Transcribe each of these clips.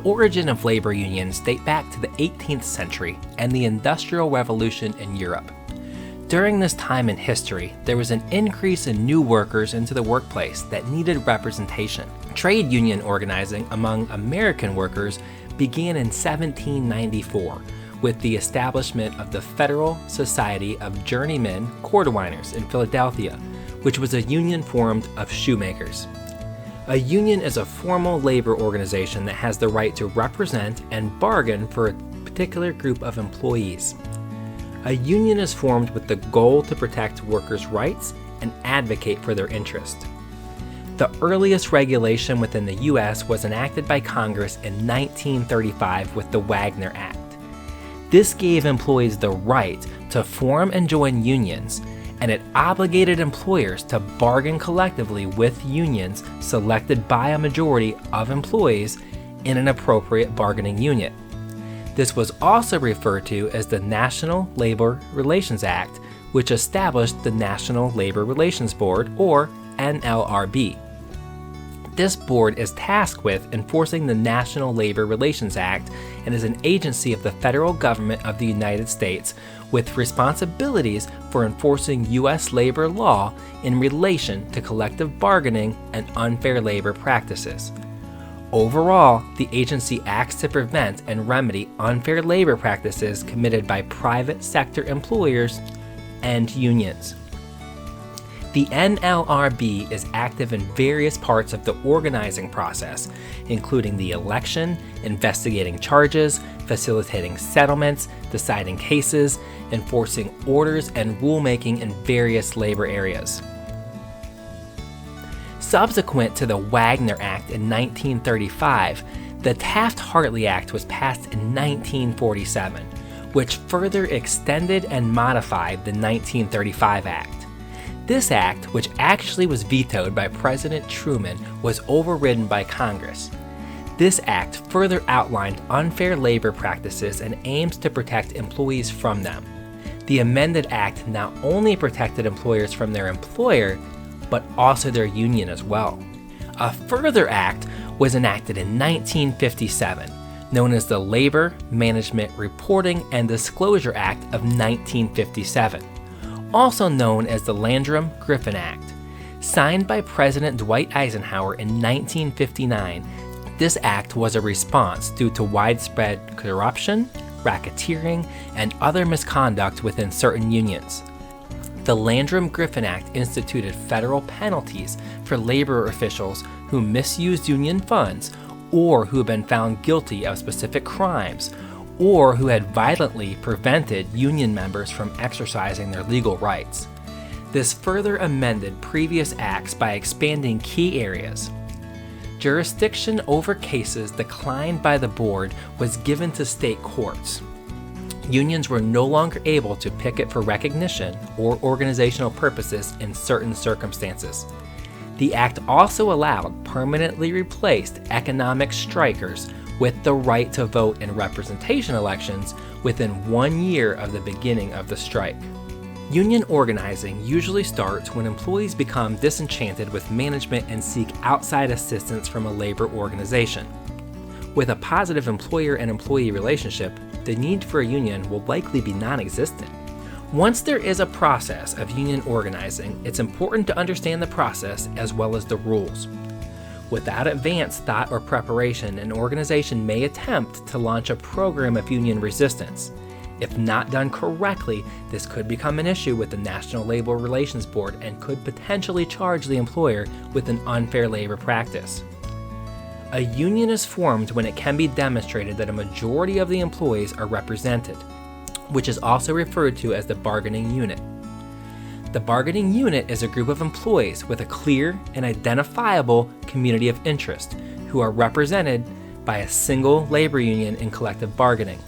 The origin of labor unions date back to the 18th century and the Industrial Revolution in Europe. During this time in history, there was an increase in new workers into the workplace that needed representation. Trade union organizing among American workers began in 1794 with the establishment of the Federal Society of Journeymen Cordwainers in Philadelphia, which was a union formed of shoemakers. A union is a formal labor organization that has the right to represent and bargain for a particular group of employees. A union is formed with the goal to protect workers' rights and advocate for their interest. The earliest regulation within the U.S. was enacted by Congress in 1935 with the Wagner Act. This gave employees the right to form and join unions, and it obligated employers to bargain collectively with unions selected by a majority of employees in an appropriate bargaining unit. This was also referred to as the National Labor Relations Act, which established the National Labor Relations Board, or NLRB. This board is tasked with enforcing the National Labor Relations Act and is an agency of the federal government of the United States with responsibilities for enforcing U.S. labor law in relation to collective bargaining and unfair labor practices. Overall, the agency acts to prevent and remedy unfair labor practices committed by private sector employers and unions. The NLRB is active in various parts of the organizing process, including the election, investigating charges, facilitating settlements, deciding cases, enforcing orders, and rulemaking in various labor areas. Subsequent to the Wagner Act in 1935, the Taft-Hartley Act was passed in 1947, which further extended and modified the 1935 Act. This act, which actually was vetoed by President Truman, was overridden by Congress. This act further outlined unfair labor practices and aims to protect employees from them. The amended act not only protected employers from their employer, but also their union as well. A further act was enacted in 1957, known as the Labor Management Reporting and Disclosure Act of 1957. Also known as the Landrum-Griffin Act. Signed by President Dwight Eisenhower in 1959, this act was a response due to widespread corruption, racketeering, and other misconduct within certain unions. The Landrum-Griffin Act instituted federal penalties for labor officials who misused union funds or who had been found guilty of specific crimes or who had violently prevented union members from exercising their legal rights. This further amended previous acts by expanding key areas. Jurisdiction over cases declined by the board was given to state courts. Unions were no longer able to picket for recognition or organizational purposes in certain circumstances. The act also allowed permanently replaced economic strikers with the right to vote in representation elections within 1 year of the beginning of the strike. Union organizing usually starts when employees become disenchanted with management and seek outside assistance from a labor organization. With a positive employer and employee relationship, the need for a union will likely be non-existent. Once there is a process of union organizing, it's important to understand the process as well as the rules. Without advanced thought or preparation, an organization may attempt to launch a program of union resistance. If not done correctly, this could become an issue with the National Labor Relations Board and could potentially charge the employer with an unfair labor practice. A union is formed when it can be demonstrated that a majority of the employees are represented, which is also referred to as the bargaining unit. The bargaining unit is a group of employees with a clear and identifiable community of interest who are represented by a single labor union in collective bargaining.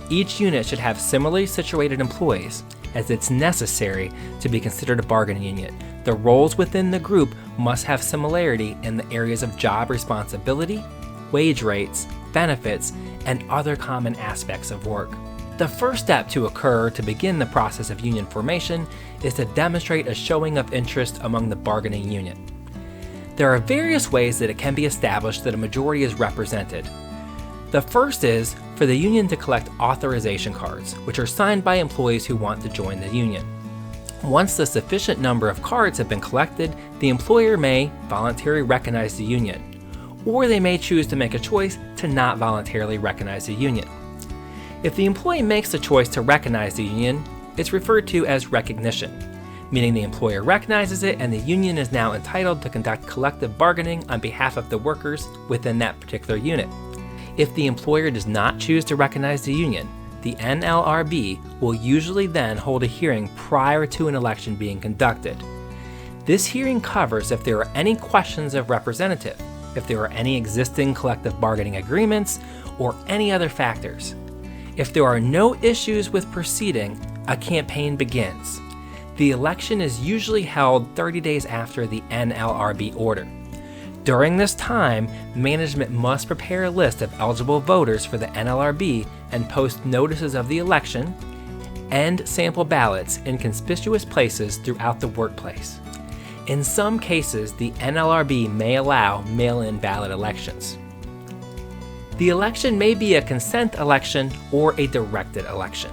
Each unit should have similarly situated employees, as it's necessary to be considered a bargaining unit. The roles within the group must have similarity in the areas of job responsibility, wage rates, benefits, and other common aspects of work. The first step to occur to begin the process of union formation is to demonstrate a showing of interest among the bargaining unit. There are various ways that it can be established that a majority is represented. The first is for the union to collect authorization cards, which are signed by employees who want to join the union. Once the sufficient number of cards have been collected, the employer may voluntarily recognize the union, or they may choose to make a choice to not voluntarily recognize the union. If the employee makes the choice to recognize the union, it's referred to as recognition, meaning the employer recognizes it and the union is now entitled to conduct collective bargaining on behalf of the workers within that particular unit. If the employer does not choose to recognize the union, the NLRB will usually then hold a hearing prior to an election being conducted. This hearing covers if there are any questions of representative, if there are any existing collective bargaining agreements, or any other factors. If there are no issues with proceeding, a campaign begins. The election is usually held 30 days after the NLRB order. During this time, management must prepare a list of eligible voters for the NLRB and post notices of the election and sample ballots in conspicuous places throughout the workplace. In some cases, the NLRB may allow mail-in ballot elections. The election may be a consent election or a directed election.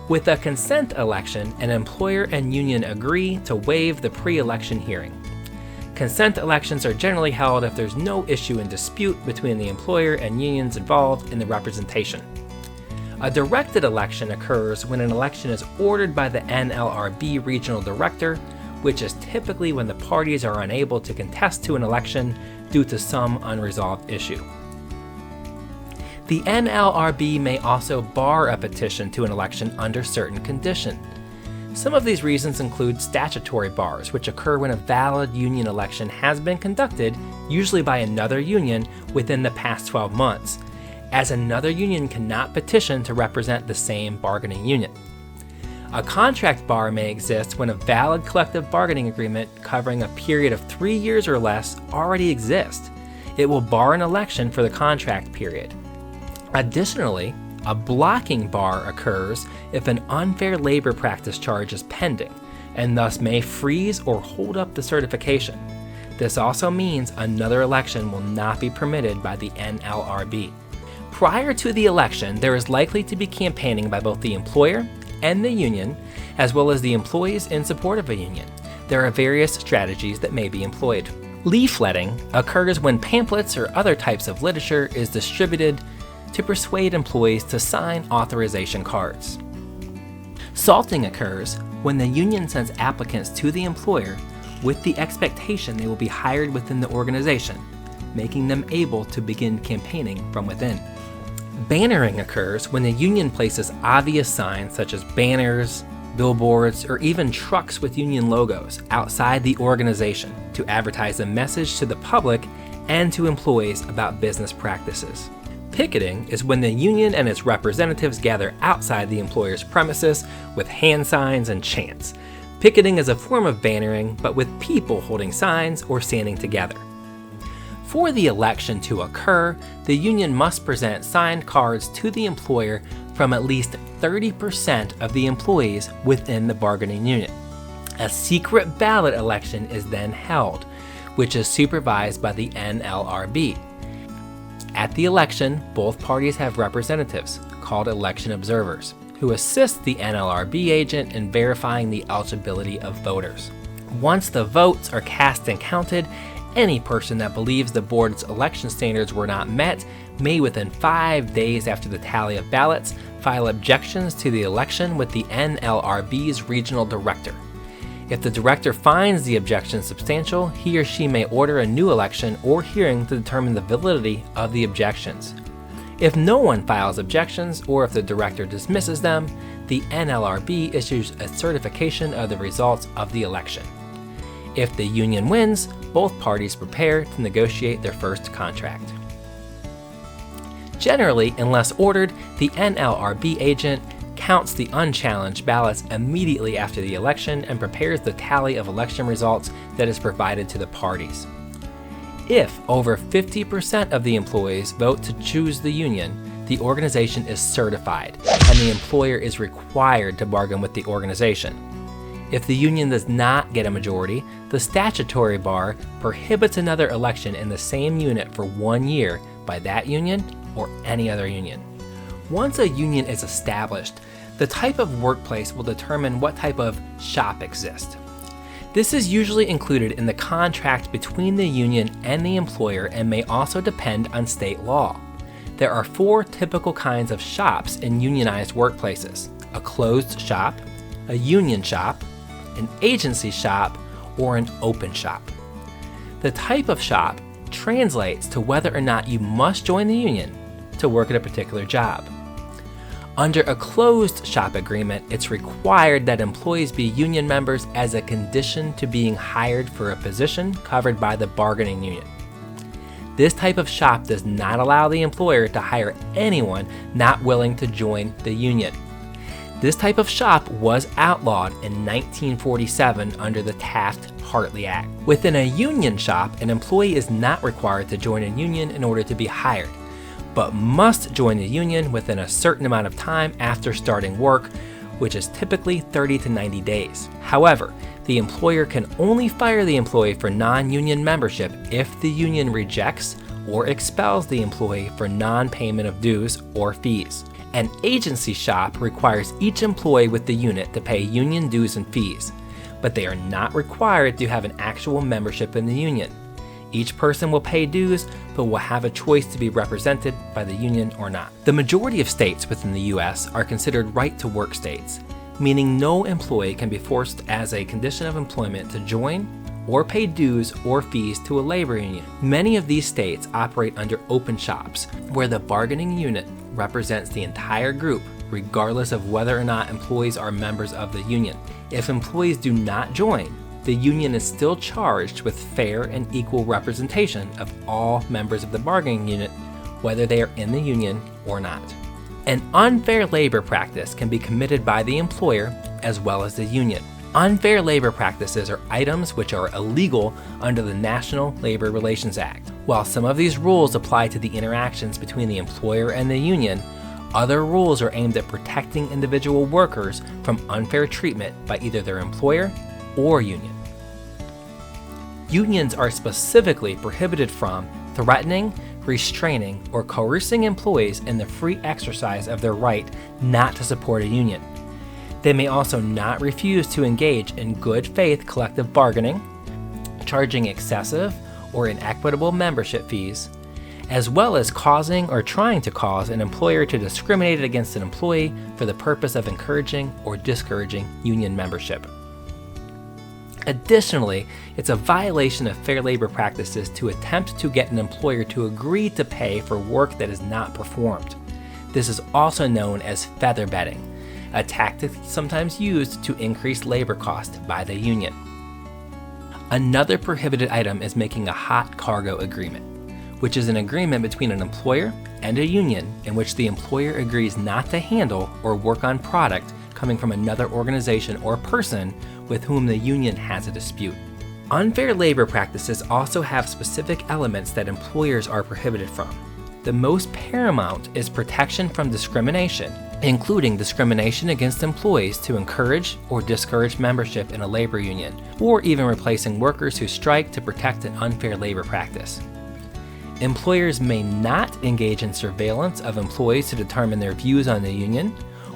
With a consent election, an employer and union agree to waive the pre-election hearing. Consent elections are generally held if there's no issue in dispute between the employer and unions involved in the representation. A directed election occurs when an election is ordered by the NLRB regional director, which is typically when the parties are unable to contest to an election due to some unresolved issue. The NLRB may also bar a petition to an election under certain conditions. Some of these reasons include statutory bars, which occur when a valid union election has been conducted, usually by another union, within the past 12 months, as another union cannot petition to represent the same bargaining unit. A contract bar may exist when a valid collective bargaining agreement covering a period of 3 years or less already exists. It will bar an election for the contract period. Additionally, a blocking bar occurs if an unfair labor practice charge is pending, and thus may freeze or hold up the certification. This also means another election will not be permitted by the NLRB. Prior to the election, there is likely to be campaigning by both the employer and the union, as well as the employees in support of a union. There are various strategies that may be employed. Leafletting occurs when pamphlets or other types of literature is distributed to persuade employees to sign authorization cards. Salting occurs when the union sends applicants to the employer with the expectation they will be hired within the organization, making them able to begin campaigning from within. Bannering occurs when the union places obvious signs such as banners, billboards, or even trucks with union logos outside the organization to advertise a message to the public and to employees about business practices. Picketing is when the union and its representatives gather outside the employer's premises with hand signs and chants. Picketing is a form of bannering, but with people holding signs or standing together. For the election to occur, the union must present signed cards to the employer from at least 30% of the employees within the bargaining unit. A secret ballot election is then held, which is supervised by the NLRB. At the election, both parties have representatives, called election observers, who assist the NLRB agent in verifying the eligibility of voters. Once the votes are cast and counted, any person that believes the board's election standards were not met may, within 5 days after the tally of ballots, file objections to the election with the NLRB's regional director. If the director finds the objection substantial, he or she may order a new election or hearing to determine the validity of the objections. If no one files objections, or if the director dismisses them, the NLRB issues a certification of the results of the election. If the union wins, both parties prepare to negotiate their first contract. Generally, unless ordered, the NLRB agent counts the unchallenged ballots immediately after the election and prepares the tally of election results that is provided to the parties. If over 50% of the employees vote to choose the union, the organization is certified, and the employer is required to bargain with the organization. If the union does not get a majority, the statutory bar prohibits another election in the same unit for 1 year by that union or any other union. Once a union is established, the type of workplace will determine what type of shop exists. This is usually included in the contract between the union and the employer and may also depend on state law. There are 4 typical kinds of shops in unionized workplaces: a closed shop, a union shop, an agency shop, or an open shop. The type of shop translates to whether or not you must join the union to work at a particular job. Under a closed shop agreement, it's required that employees be union members as a condition to being hired for a position covered by the bargaining unit. This type of shop does not allow the employer to hire anyone not willing to join the union. This type of shop was outlawed in 1947 under the Taft-Hartley Act. Within a union shop, an employee is not required to join a union in order to be hired, but must join the union within a certain amount of time after starting work, which is typically 30 to 90 days. However, the employer can only fire the employee for non-union membership if the union rejects or expels the employee for non-payment of dues or fees. An agency shop requires each employee with the unit to pay union dues and fees, but they are not required to have an actual membership in the union. Each person will pay dues, but will have a choice to be represented by the union or not. The majority of states within the U.S. are considered right-to-work states, meaning no employee can be forced as a condition of employment to join or pay dues or fees to a labor union. Many of these states operate under open shops, where the bargaining unit represents the entire group, regardless of whether or not employees are members of the union. If employees do not join, the union is still charged with fair and equal representation of all members of the bargaining unit, whether they are in the union or not. An unfair labor practice can be committed by the employer as well as the union. Unfair labor practices are items which are illegal under the National Labor Relations Act. While some of these rules apply to the interactions between the employer and the union, other rules are aimed at protecting individual workers from unfair treatment by either their employer or union. Unions are specifically prohibited from threatening, restraining, or coercing employees in the free exercise of their right not to support a union. They may also not refuse to engage in good faith collective bargaining, charging excessive or inequitable membership fees, as well as causing or trying to cause an employer to discriminate against an employee for the purpose of encouraging or discouraging union membership. Additionally, it's a violation of fair labor practices to attempt to get an employer to agree to pay for work that is not performed. This is also known as featherbedding, a tactic sometimes used to increase labor costs by the union. Another prohibited item is making a hot cargo agreement, which is an agreement between an employer and a union in which the employer agrees not to handle or work on product coming from another organization or person with whom the union has a dispute. Unfair labor practices also have specific elements that employers are prohibited from. The most paramount is protection from discrimination, including discrimination against employees to encourage or discourage membership in a labor union, or even replacing workers who strike to protect an unfair labor practice. Employers may not engage in surveillance of employees to determine their views on the union,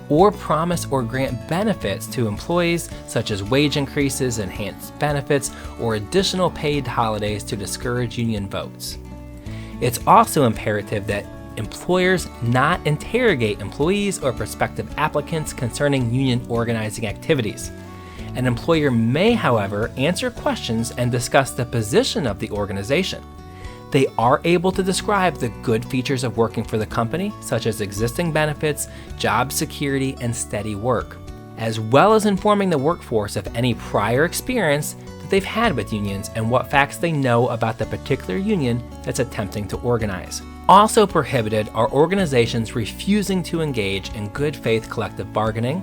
or promise or grant benefits to employees such as wage increases, enhanced benefits, or additional paid holidays to discourage union votes. It's also imperative that employers not interrogate employees or prospective applicants concerning union organizing activities. An employer may, however, answer questions and discuss the position of the organization. They are able to describe the good features of working for the company, such as existing benefits, job security, and steady work, as well as informing the workforce of any prior experience that they've had with unions and what facts they know about the particular union that's attempting to organize. Also prohibited are organizations refusing to engage in good faith collective bargaining,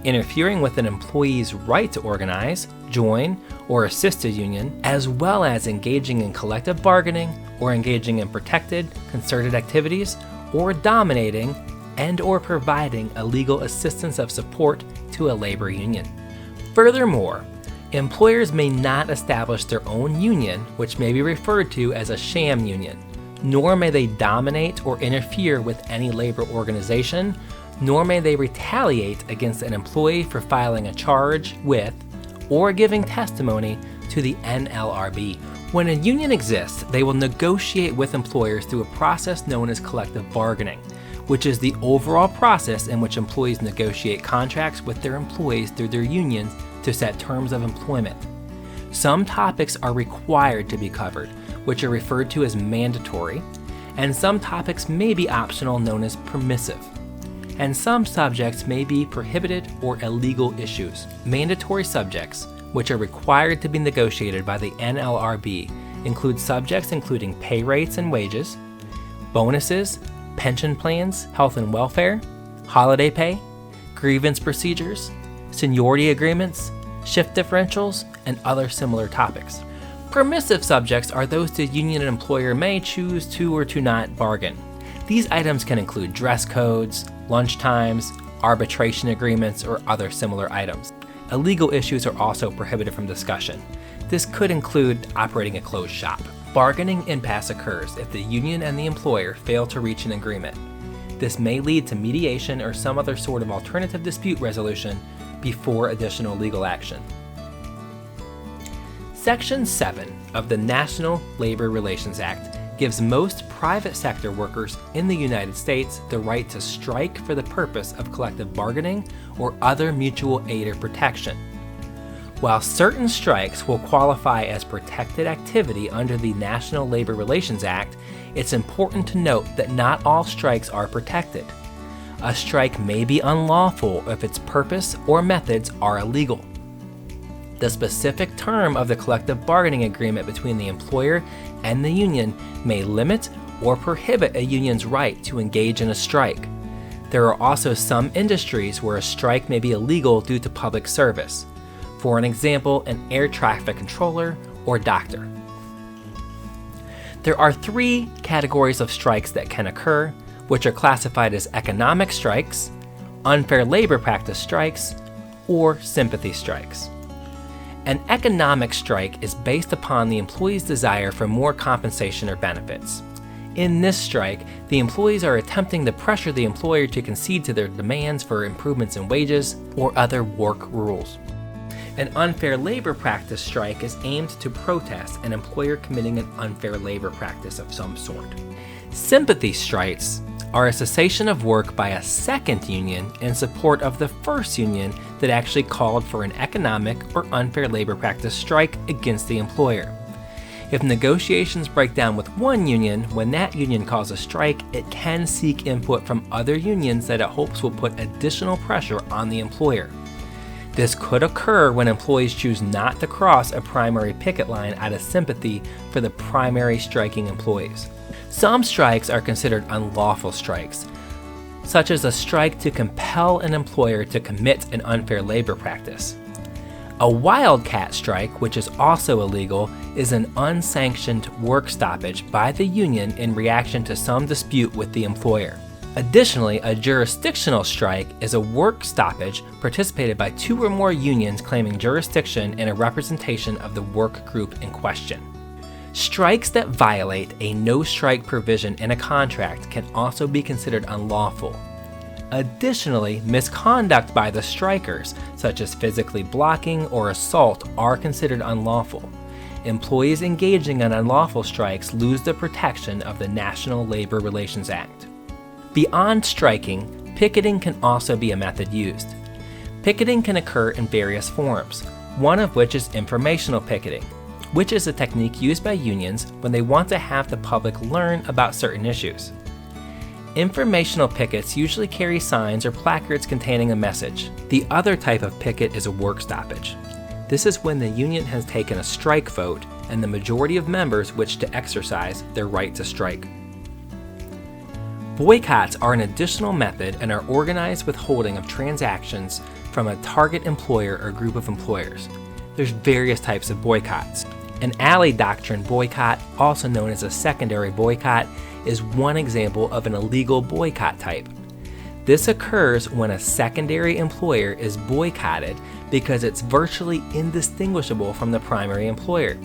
interfering with an employee's right to organize, join, or assist a union, as well as engaging in collective bargaining or engaging in protected, concerted activities, or dominating and/or providing illegal assistance of support to a labor union. Furthermore, employers may not establish their own union, which may be referred to as a sham union, nor may they dominate or interfere with any labor organization, nor may they retaliate against an employee for filing a charge with or giving testimony to the NLRB. When a union exists, they will negotiate with employers through a process known as collective bargaining, which is the overall process in which employees negotiate contracts with their employees through their unions to set terms of employment. Some topics are required to be covered, which are referred to as mandatory, and some topics may be optional, known as permissive. And some subjects may be prohibited or illegal issues. Mandatory subjects, which are required to be negotiated by the NLRB, include subjects including pay rates and wages, bonuses, pension plans, health and welfare, holiday pay, grievance procedures, seniority agreements, shift differentials, and other similar topics. Permissive subjects are those the union and employer may choose to or to not bargain. These items can include dress codes, lunch times, arbitration agreements, or other similar items. Illegal issues are also prohibited from discussion. This could include operating a closed shop. Bargaining impasse occurs if the union and the employer fail to reach an agreement. This may lead to mediation or some other sort of alternative dispute resolution before additional legal action. Section 7 of the National Labor Relations Act gives most private sector workers in the United States the right to strike for the purpose of collective bargaining or other mutual aid or protection. While certain strikes will qualify as protected activity under the National Labor Relations Act, it's important to note that not all strikes are protected. A strike may be unlawful if its purpose or methods are illegal. The specific term of the collective bargaining agreement between the employer and the union may limit or prohibit a union's right to engage in a strike. There are also some industries where a strike may be illegal due to public service. For an example, an air traffic controller or doctor. There are 3 categories of strikes that can occur, which are classified as economic strikes, unfair labor practice strikes, or sympathy strikes. An economic strike is based upon the employee's desire for more compensation or benefits. In this strike, the employees are attempting to pressure the employer to concede to their demands for improvements in wages or other work rules. An unfair labor practice strike is aimed to protest an employer committing an unfair labor practice of some sort. Sympathy strikes are a cessation of work by a second union in support of the first union that actually called for an economic or unfair labor practice strike against the employer. If negotiations break down with one union, when that union calls a strike, it can seek input from other unions that it hopes will put additional pressure on the employer. This could occur when employees choose not to cross a primary picket line out of sympathy for the primary striking employees. Some strikes are considered unlawful strikes, such as a strike to compel an employer to commit an unfair labor practice. A wildcat strike, which is also illegal, is an unsanctioned work stoppage by the union in reaction to some dispute with the employer. Additionally, a jurisdictional strike is a work stoppage participated by 2 or more unions claiming jurisdiction in a representation of the work group in question. Strikes that violate a no-strike provision in a contract can also be considered unlawful. Additionally, misconduct by the strikers, such as physically blocking or assault, are considered unlawful. Employees engaging in unlawful strikes lose the protection of the National Labor Relations Act. Beyond striking, picketing can also be a method used. Picketing can occur in various forms, one of which is informational picketing, which is a technique used by unions when they want to have the public learn about certain issues. Informational pickets usually carry signs or placards containing a message. The other type of picket is a work stoppage. This is when the union has taken a strike vote and the majority of members wish to exercise their right to strike. Boycotts are an additional method and are organized withholding of transactions from a target employer or group of employers. There's various types of boycotts. An alley doctrine boycott, also known as a secondary boycott, is one example of an illegal boycott type. This occurs when a secondary employer is boycotted because it's virtually indistinguishable from the primary employer.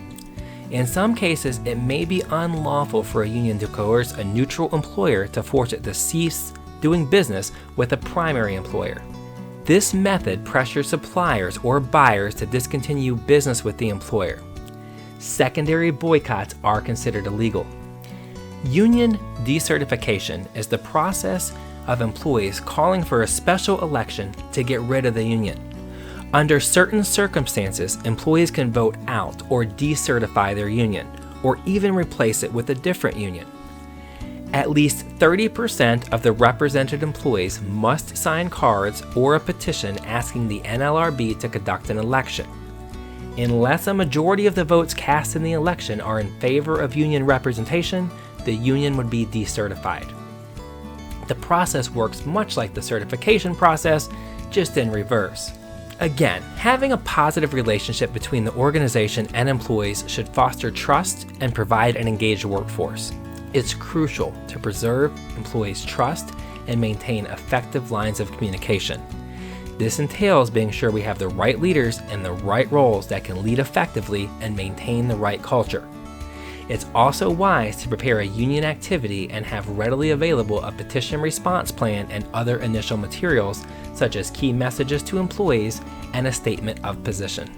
In some cases, it may be unlawful for a union to coerce a neutral employer to force it to cease doing business with a primary employer. This method pressures suppliers or buyers to discontinue business with the employer. Secondary boycotts are considered illegal. Union decertification is the process of employees calling for a special election to get rid of the union. Under certain circumstances, employees can vote out or decertify their union, or even replace it with a different union. At least 30% of the represented employees must sign cards or a petition asking the NLRB to conduct an election. Unless a majority of the votes cast in the election are in favor of union representation, the union would be decertified. The process works much like the certification process, just in reverse. Again, having a positive relationship between the organization and employees should foster trust and provide an engaged workforce. It's crucial to preserve employees' trust and maintain effective lines of communication. This entails being sure we have the right leaders and the right roles that can lead effectively and maintain the right culture. It's also wise to prepare a union activity and have readily available a petition response plan and other initial materials such as key messages to employees and a statement of position.